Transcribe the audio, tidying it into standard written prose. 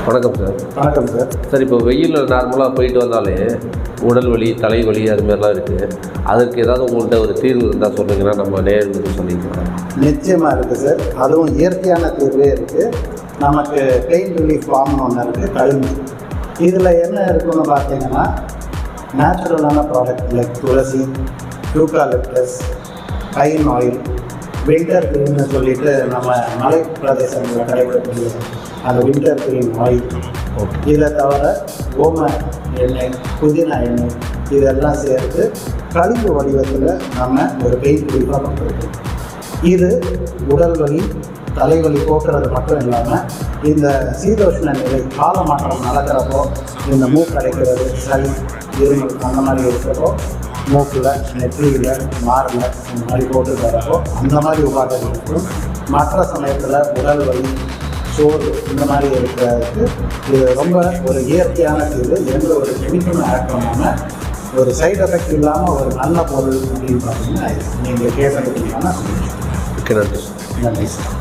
வணக்கம் சார். வணக்கம் sir. Sir, இப்போ வெயிலில் நார்மலாக போயிட்டு வந்தாலே உடல் வலி, தலைவலி அதுமாதிரிலாம் இருக்குது. அதற்கு ஏதாவது உங்கள்கிட்ட ஒரு தீர்வு இருந்தால் சொன்னீங்கன்னா நம்ம நேர்களுக்கு சொல்லிக்கலாம். நிச்சயமாக இருக்குது சார். அதுவும் இயற்கையான தீர்வே இருக்குது. நமக்கு பெயின் ரிலீஃப் ஃபார்ம்னு ஒன்று இருக்குது, கழுங்கு. இதில் என்ன இருக்குன்னு பார்த்தீங்கன்னா நேச்சுரலான ப்ராடக்ட் லைக் துளசி, யூகாலிப்டஸ், பைன் ஆயில், வின்டர் க்ரீம்னு சொல்லிட்டு நம்ம மலை பிரதேசங்களில் கிடைக்கக்கூடிய அந்த வின்டர் க்ரீம் ஆயில், இதை தவிர ஓம எண்ணெய், புதினா எண்ணெய் இதெல்லாம் சேர்த்து கழிவு வடிவத்தில் நம்ம ஒரு பெயின் ரிலீஃபாக பண்ணுறோம். இது உடல் வலி, தலைவலி போக்குறது மட்டும் இல்லாமல் இந்த சீதோஷ்ண நிலை கால மாற்றம் நடக்கிறப்போ இந்த மூக்கு அடைக்கிறது, சளி, இருமல் அந்த மாதிரி இருக்கிறப்போ மூக்கில், நெற்றியில், மாரில் இந்த மாதிரி போட்டு தரப்போ அந்த மாதிரி உபாதைகள் இருக்கும். மற்ற சமயத்தில் உடல் வலி, சோறு இந்த மாதிரி இருக்கிறதுக்கு இது ரொம்ப ஒரு இயற்கையான தீர்வு. எந்த ஒரு கெமிக்கலும் ஆட் பண்ணாமல் ஒரு சைடு எஃபெக்ட் இல்லாமல் ஒரு நல்ல பொருள் அப்படின்னு பார்த்தீங்கன்னா நீங்கள் கேட்டதுக்கான நன்றி. நன்றி சார்.